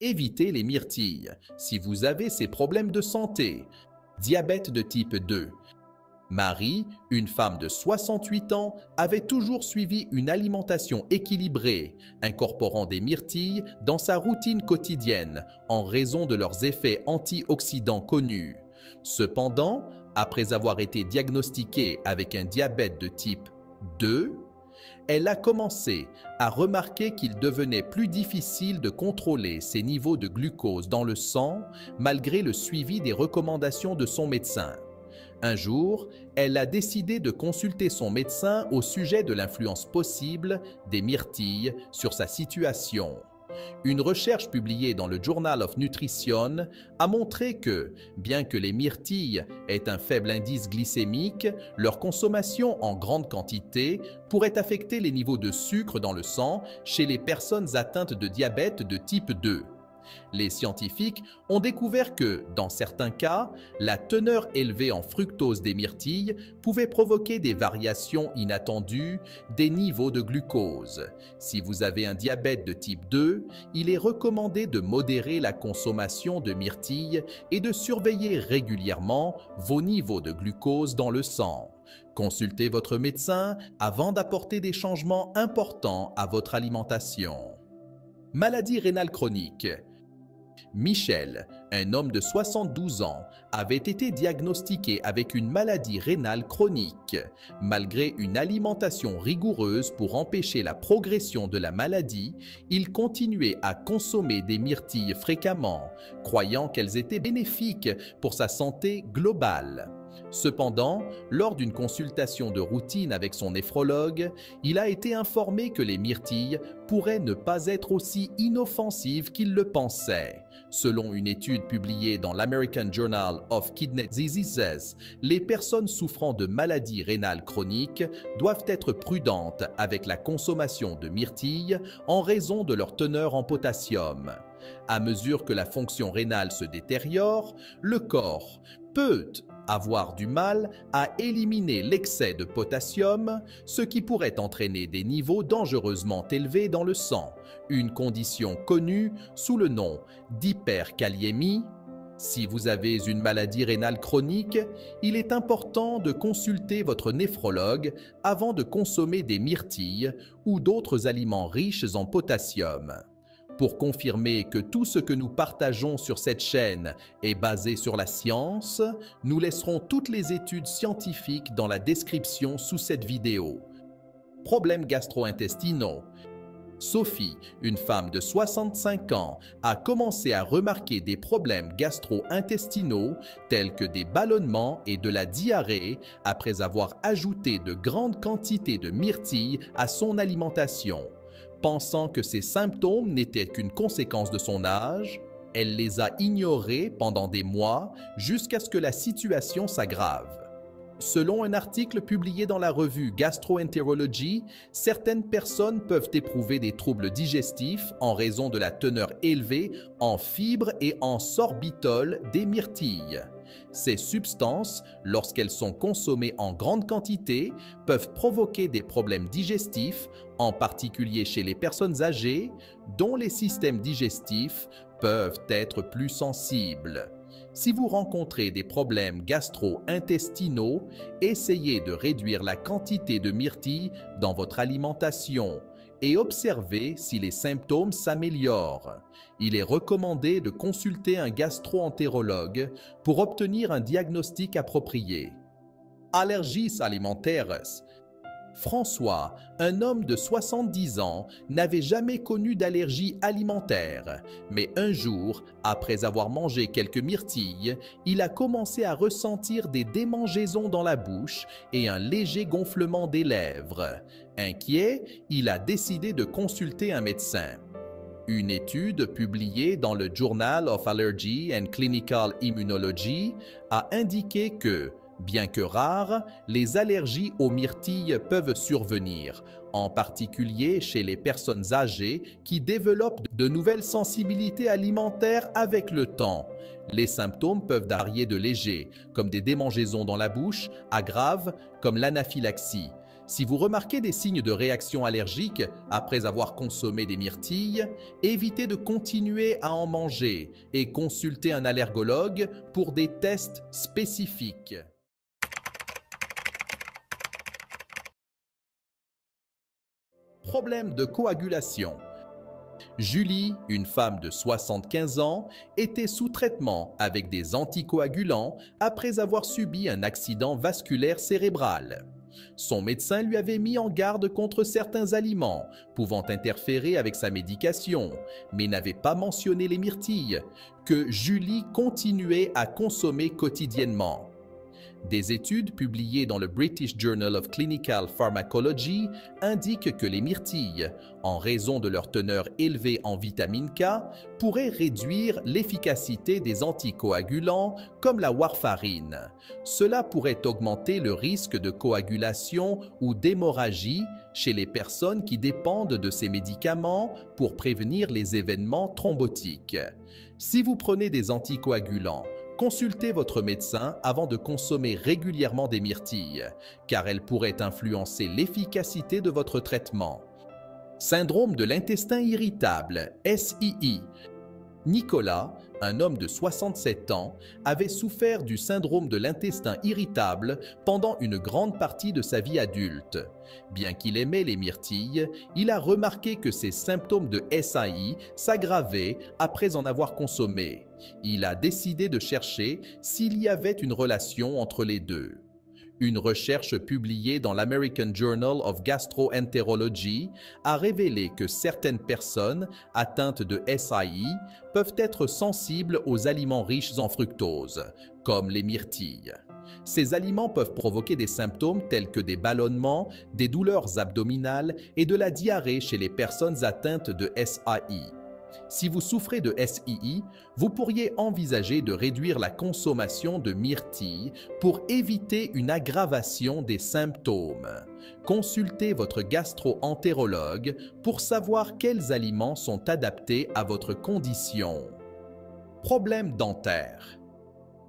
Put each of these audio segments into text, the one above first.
Évitez les myrtilles si vous avez ces problèmes de santé. Diabète de type 2. Marie, une femme de 68 ans, avait toujours suivi une alimentation équilibrée, incorporant des myrtilles dans sa routine quotidienne en raison de leurs effets antioxydants connus. Cependant, après avoir été diagnostiquée avec un diabète de type 2, elle a commencé à remarquer qu'il devenait plus difficile de contrôler ses niveaux de glucose dans le sang malgré le suivi des recommandations de son médecin. Un jour, elle a décidé de consulter son médecin au sujet de l'influence possible des myrtilles sur sa situation. Une recherche publiée dans le Journal of Nutrition a montré que, bien que les myrtilles aient un faible indice glycémique, leur consommation en grande quantité pourrait affecter les niveaux de sucre dans le sang chez les personnes atteintes de diabète de type 2. Les scientifiques ont découvert que, dans certains cas, la teneur élevée en fructose des myrtilles pouvait provoquer des variations inattendues des niveaux de glucose. Si vous avez un diabète de type 2, il est recommandé de modérer la consommation de myrtilles et de surveiller régulièrement vos niveaux de glucose dans le sang. Consultez votre médecin avant d'apporter des changements importants à votre alimentation. Maladie rénale chronique. Michel, un homme de 72 ans, avait été diagnostiqué avec une maladie rénale chronique. Malgré une alimentation rigoureuse pour empêcher la progression de la maladie, il continuait à consommer des myrtilles fréquemment, croyant qu'elles étaient bénéfiques pour sa santé globale. Cependant, lors d'une consultation de routine avec son néphrologue, il a été informé que les myrtilles pourraient ne pas être aussi inoffensives qu'il le pensait. Selon une étude publiée dans l'American Journal of Kidney Diseases, les personnes souffrant de maladies rénales chroniques doivent être prudentes avec la consommation de myrtilles en raison de leur teneur en potassium. À mesure que la fonction rénale se détériore, le corps peut avoir du mal à éliminer l'excès de potassium, ce qui pourrait entraîner des niveaux dangereusement élevés dans le sang, une condition connue sous le nom d'hyperkaliémie. Si vous avez une maladie rénale chronique, il est important de consulter votre néphrologue avant de consommer des myrtilles ou d'autres aliments riches en potassium. Pour confirmer que tout ce que nous partageons sur cette chaîne est basé sur la science, nous laisserons toutes les études scientifiques dans la description sous cette vidéo. Problèmes gastro-intestinaux. Sophie, une femme de 65 ans, a commencé à remarquer des problèmes gastro-intestinaux tels que des ballonnements et de la diarrhée après avoir ajouté de grandes quantités de myrtilles à son alimentation. Pensant que ces symptômes n'étaient qu'une conséquence de son âge, elle les a ignorés pendant des mois jusqu'à ce que la situation s'aggrave. Selon un article publié dans la revue Gastroenterology, certaines personnes peuvent éprouver des troubles digestifs en raison de la teneur élevée en fibres et en sorbitol des myrtilles. Ces substances, lorsqu'elles sont consommées en grande quantité, peuvent provoquer des problèmes digestifs, en particulier chez les personnes âgées, dont les systèmes digestifs peuvent être plus sensibles. Si vous rencontrez des problèmes gastro-intestinaux, essayez de réduire la quantité de myrtilles dans votre alimentation et observez si les symptômes s'améliorent. Il est recommandé de consulter un gastro-entérologue pour obtenir un diagnostic approprié. Allergies alimentaires. François, un homme de 70 ans, n'avait jamais connu d'allergie alimentaire, mais un jour, après avoir mangé quelques myrtilles, il a commencé à ressentir des démangeaisons dans la bouche et un léger gonflement des lèvres. Inquiet, il a décidé de consulter un médecin. Une étude publiée dans le Journal of Allergy and Clinical Immunology a indiqué que, bien que rares, les allergies aux myrtilles peuvent survenir, en particulier chez les personnes âgées qui développent de nouvelles sensibilités alimentaires avec le temps. Les symptômes peuvent varier de légers, comme des démangeaisons dans la bouche, à graves, comme l'anaphylaxie. Si vous remarquez des signes de réaction allergique après avoir consommé des myrtilles, évitez de continuer à en manger et consultez un allergologue pour des tests spécifiques. Problème de coagulation. Julie, une femme de 75 ans, était sous traitement avec des anticoagulants après avoir subi un accident vasculaire cérébral. Son médecin lui avait mis en garde contre certains aliments pouvant interférer avec sa médication, mais n'avait pas mentionné les myrtilles, que Julie continuait à consommer quotidiennement. Des études publiées dans le British Journal of Clinical Pharmacology indiquent que les myrtilles, en raison de leur teneur élevée en vitamine K, pourraient réduire l'efficacité des anticoagulants comme la warfarine. Cela pourrait augmenter le risque de coagulation ou d'hémorragie chez les personnes qui dépendent de ces médicaments pour prévenir les événements thrombotiques. Si vous prenez des anticoagulants, consultez votre médecin avant de consommer régulièrement des myrtilles, car elles pourraient influencer l'efficacité de votre traitement. Syndrome de l'intestin irritable, SII. Nicolas, un homme de 67 ans, avait souffert du syndrome de l'intestin irritable pendant une grande partie de sa vie adulte. Bien qu'il aimait les myrtilles, il a remarqué que ses symptômes de SII s'aggravaient après en avoir consommé. Il a décidé de chercher s'il y avait une relation entre les deux. Une recherche publiée dans l'American Journal of Gastroenterology a révélé que certaines personnes atteintes de SII peuvent être sensibles aux aliments riches en fructose, comme les myrtilles. Ces aliments peuvent provoquer des symptômes tels que des ballonnements, des douleurs abdominales et de la diarrhée chez les personnes atteintes de SII. Si vous souffrez de SII, vous pourriez envisager de réduire la consommation de myrtilles pour éviter une aggravation des symptômes. Consultez votre gastro-entérologue pour savoir quels aliments sont adaptés à votre condition. Problème dentaire.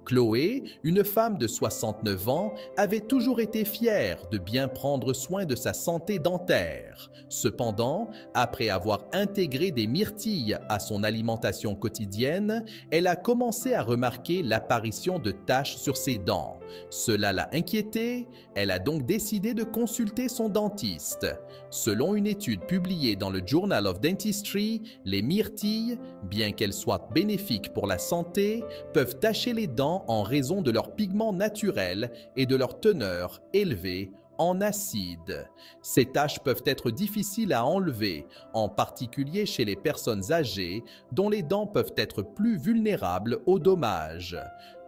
Chloé, une femme de 69 ans, avait toujours été fière de bien prendre soin de sa santé dentaire. Cependant, après avoir intégré des myrtilles à son alimentation quotidienne, elle a commencé à remarquer l'apparition de taches sur ses dents. Cela l'a inquiétée, elle a donc décidé de consulter son dentiste. Selon une étude publiée dans le Journal of Dentistry, les myrtilles, bien qu'elles soient bénéfiques pour la santé, peuvent tacher les dents en raison de leurs pigments naturels et de leur teneur élevée en acide. Ces taches peuvent être difficiles à enlever, en particulier chez les personnes âgées dont les dents peuvent être plus vulnérables aux dommages.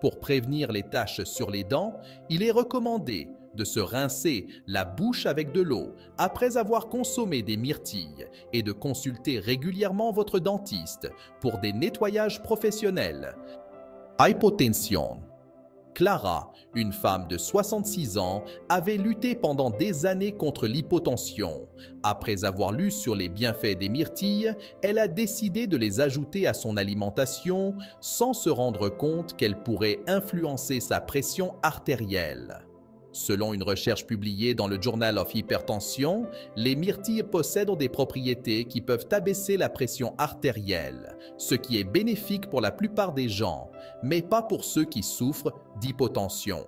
Pour prévenir les taches sur les dents, il est recommandé de se rincer la bouche avec de l'eau après avoir consommé des myrtilles et de consulter régulièrement votre dentiste pour des nettoyages professionnels. Hypotension. Clara, une femme de 66 ans, avait lutté pendant des années contre l'hypotension. Après avoir lu sur les bienfaits des myrtilles, elle a décidé de les ajouter à son alimentation sans se rendre compte qu'elles pourraient influencer sa pression artérielle. Selon une recherche publiée dans le Journal of Hypertension, les myrtilles possèdent des propriétés qui peuvent abaisser la pression artérielle, ce qui est bénéfique pour la plupart des gens, mais pas pour ceux qui souffrent d'hypotension.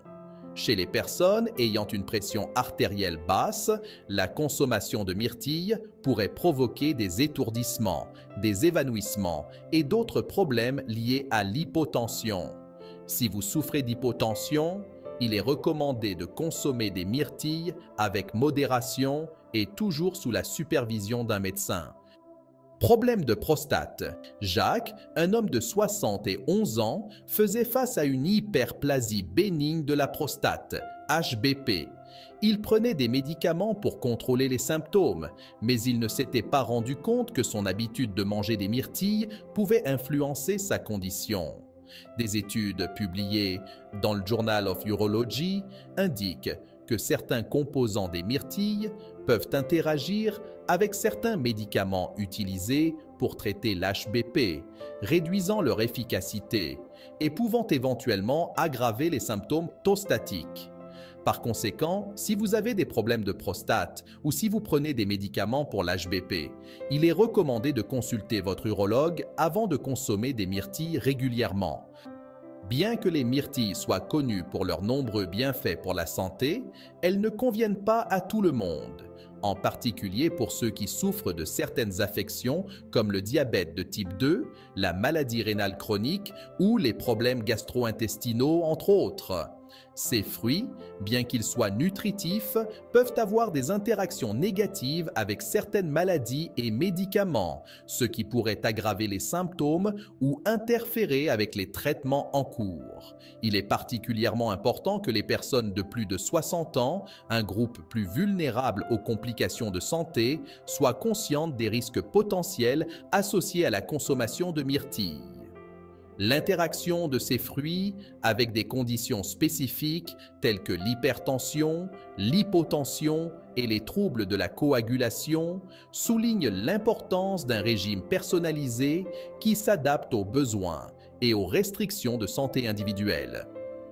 Chez les personnes ayant une pression artérielle basse, la consommation de myrtilles pourrait provoquer des étourdissements, des évanouissements et d'autres problèmes liés à l'hypotension. Si vous souffrez d'hypotension, il est recommandé de consommer des myrtilles avec modération et toujours sous la supervision d'un médecin. Problème de prostate. Jacques, un homme de 71 ans, faisait face à une hyperplasie bénigne de la prostate, HBP. Il prenait des médicaments pour contrôler les symptômes, mais il ne s'était pas rendu compte que son habitude de manger des myrtilles pouvait influencer sa condition. Des études publiées dans le Journal of Urology indiquent que certains composants des myrtilles peuvent interagir avec certains médicaments utilisés pour traiter l'HBP, réduisant leur efficacité et pouvant éventuellement aggraver les symptômes prostatiques. Par conséquent, si vous avez des problèmes de prostate ou si vous prenez des médicaments pour l'HBP, il est recommandé de consulter votre urologue avant de consommer des myrtilles régulièrement. Bien que les myrtilles soient connues pour leurs nombreux bienfaits pour la santé, elles ne conviennent pas à tout le monde, en particulier pour ceux qui souffrent de certaines affections comme le diabète de type 2, la maladie rénale chronique ou les problèmes gastro-intestinaux entre autres. Ces fruits, bien qu'ils soient nutritifs, peuvent avoir des interactions négatives avec certaines maladies et médicaments, ce qui pourrait aggraver les symptômes ou interférer avec les traitements en cours. Il est particulièrement important que les personnes de plus de 60 ans, un groupe plus vulnérable aux complications de santé, soient conscientes des risques potentiels associés à la consommation de myrtilles. L'interaction de ces fruits avec des conditions spécifiques telles que l'hypertension, l'hypotension et les troubles de la coagulation souligne l'importance d'un régime personnalisé qui s'adapte aux besoins et aux restrictions de santé individuelles.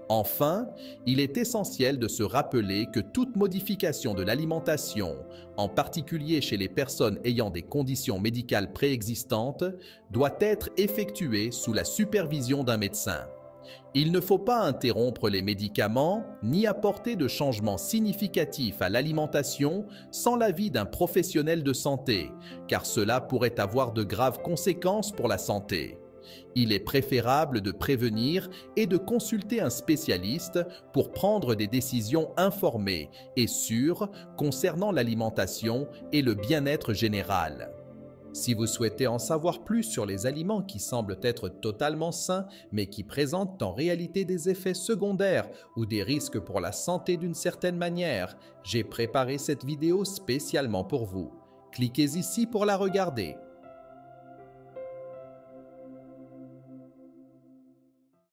Enfin, il est essentiel de se rappeler que toute modification de l'alimentation, en particulier chez les personnes ayant des conditions médicales préexistantes, doit être effectuée sous la supervision d'un médecin. Il ne faut pas interrompre les médicaments ni apporter de changements significatifs à l'alimentation sans l'avis d'un professionnel de santé, car cela pourrait avoir de graves conséquences pour la santé. Il est préférable de prévenir et de consulter un spécialiste pour prendre des décisions informées et sûres concernant l'alimentation et le bien-être général. Si vous souhaitez en savoir plus sur les aliments qui semblent être totalement sains mais qui présentent en réalité des effets secondaires ou des risques pour la santé d'une certaine manière, j'ai préparé cette vidéo spécialement pour vous. Cliquez ici pour la regarder.